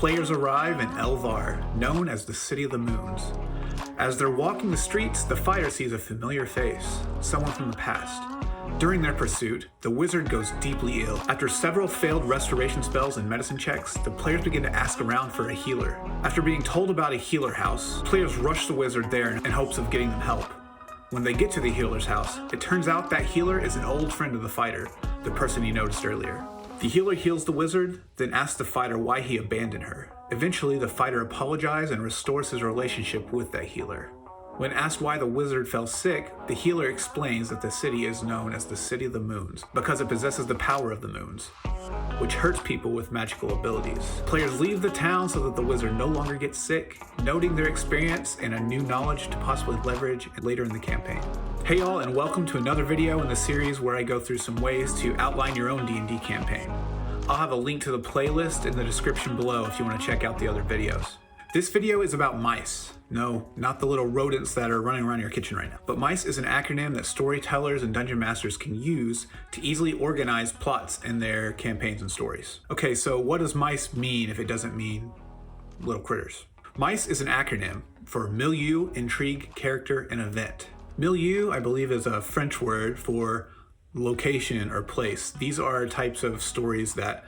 players arrive in Elvar, known as the City of the Moons. As they're walking the streets, the fighter sees a familiar face, someone from the past. During their pursuit, the wizard goes deeply ill. After several failed restoration spells and medicine checks, the players begin to ask around for a healer. After being told about a healer house, players rush the wizard there in hopes of getting them help. When they get to the healer's house, it turns out that healer is an old friend of the fighter, the person he noticed earlier. The healer heals the wizard, then asks the fighter why he abandoned her. Eventually, the fighter apologizes and restores his relationship with that healer. When asked why the wizard fell sick, the healer explains that the city is known as the City of the Moons because it possesses the power of the moons, which hurts people with magical abilities. Players leave the town so that the wizard no longer gets sick, noting their experience and a new knowledge to possibly leverage later in the campaign. Hey y'all, and welcome to another video in the series where I go through some ways to outline your own D&D campaign. I'll have a link to the playlist in the description below if you want to check out the other videos. This video is about mice. No, not the little rodents that are running around your kitchen right now. But mice is an acronym that storytellers and dungeon masters can use to easily organize plots in their campaigns and stories. Okay, so what does mice mean if it doesn't mean little critters? Mice is an acronym for Milieu, Intrigue, Character, and Event. Milieu, I believe, is a French word for location or place. These are types of stories that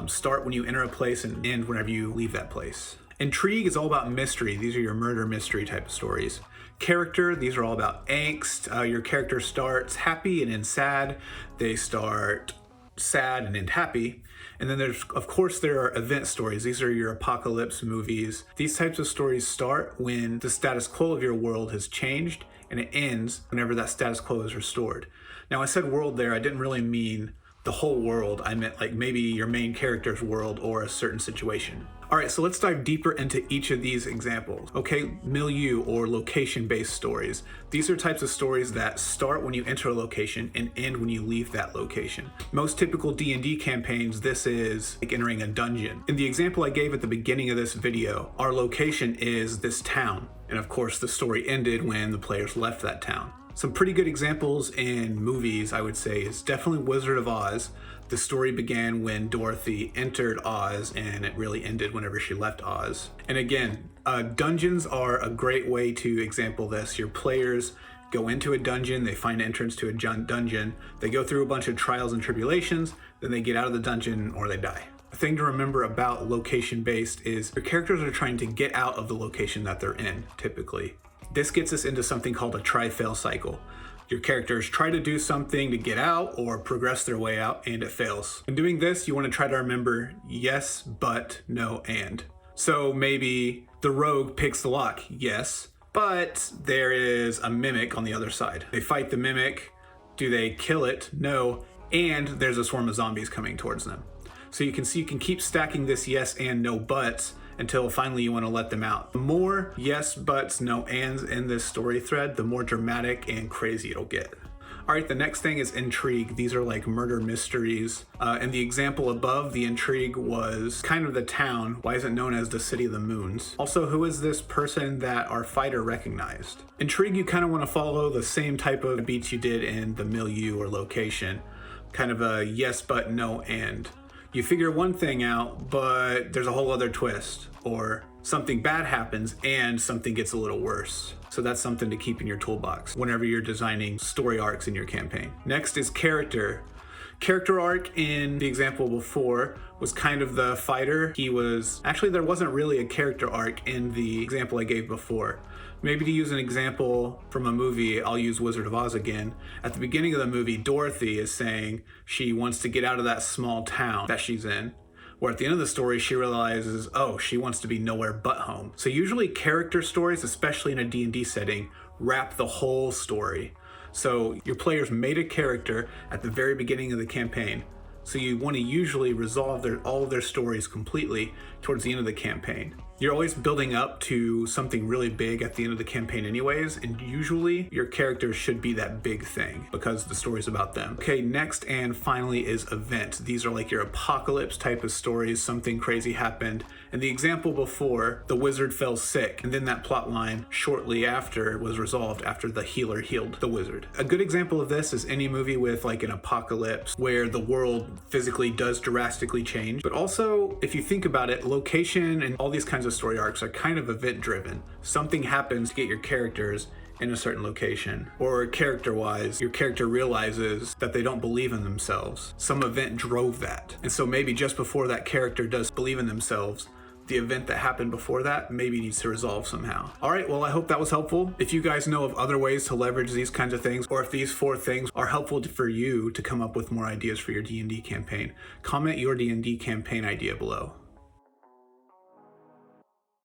start when you enter a place and end whenever you leave that place. Intrigue is all about mystery. These are your murder mystery type of stories. Character, these are all about angst. Your character starts happy and ends sad. They start sad and end happy. And then of course, there are event stories. These are your apocalypse movies. These types of stories start when the status quo of your world has changed, and it ends whenever that status quo is restored. Now, I said world there, I didn't really mean the whole world. I meant like maybe your main character's world or a certain situation. All right, so let's dive deeper into each of these examples. Okay, milieu or location-based stories. These are types of stories that start when you enter a location and end when you leave that location. Most typical D&D campaigns, this is like entering a dungeon. In the example I gave at the beginning of this video, our location is this town. And of course, the story ended when the players left that town. Some pretty good examples in movies, I would say, is definitely Wizard of Oz. The story began when Dorothy entered Oz, and it really ended whenever she left Oz. And again, dungeons are a great way to example this. Your players go into a dungeon, they find entrance to a dungeon, they go through a bunch of trials and tribulations, then they get out of the dungeon or they die. The thing to remember about location-based is your characters are trying to get out of the location that they're in, typically. This gets us into something called a try-fail cycle. Your characters try to do something to get out or progress their way out, and it fails. In doing this, you want to try to remember yes, but, no, and. So maybe the rogue picks the lock, yes, but there is a mimic on the other side. They fight the mimic. Do they kill it? No, and there's a swarm of zombies coming towards them. So you can see you can keep stacking this yes and no buts until finally you want to let them out. The more yes, buts, no, ands in this story thread, the more dramatic and crazy it'll get. All right, the next thing is intrigue. These are like murder mysteries. In the example above, the intrigue was kind of the town. Why is it known as the City of the Moons? Also, who is this person that our fighter recognized? Intrigue, you kind of want to follow the same type of beats you did in the milieu or location. Kind of a yes, but, no, and. You figure one thing out, but there's a whole other twist, or something bad happens and something gets a little worse. So that's something to keep in your toolbox whenever you're designing story arcs in your campaign. Next is character. Character arc in the example before was kind of the fighter. There wasn't really a character arc in the example I gave before. Maybe to use an example from a movie, I'll use Wizard of Oz again. At the beginning of the movie, Dorothy is saying she wants to get out of that small town that she's in. Where at the end of the story, she realizes, oh, she wants to be nowhere but home. So usually character stories, especially in a D&D setting, wrap the whole story. So your players made a character at the very beginning of the campaign. So you want to usually resolve all of their stories completely towards the end of the campaign. You're always building up to something really big at the end of the campaign anyways, and usually your characters should be that big thing because the story's about them. Okay, next and finally is event. These are like your apocalypse type of stories. Something crazy happened. In the example before, the wizard fell sick, and then that plot line shortly after was resolved after the healer healed the wizard. A good example of this is any movie with like an apocalypse where the world physically does drastically change. But also, if you think about it, location and all these kinds of story arcs are kind of event driven. Something happens to get your characters in a certain location, or character-wise, your character realizes that they don't believe in themselves. Some event drove that. And so maybe just before that character does believe in themselves, the event that happened before that maybe needs to resolve somehow. All right, well, I hope that was helpful. If you guys know of other ways to leverage these kinds of things, or if these 4 things are helpful for you to come up with more ideas for your D&D campaign, comment your D&D campaign idea below.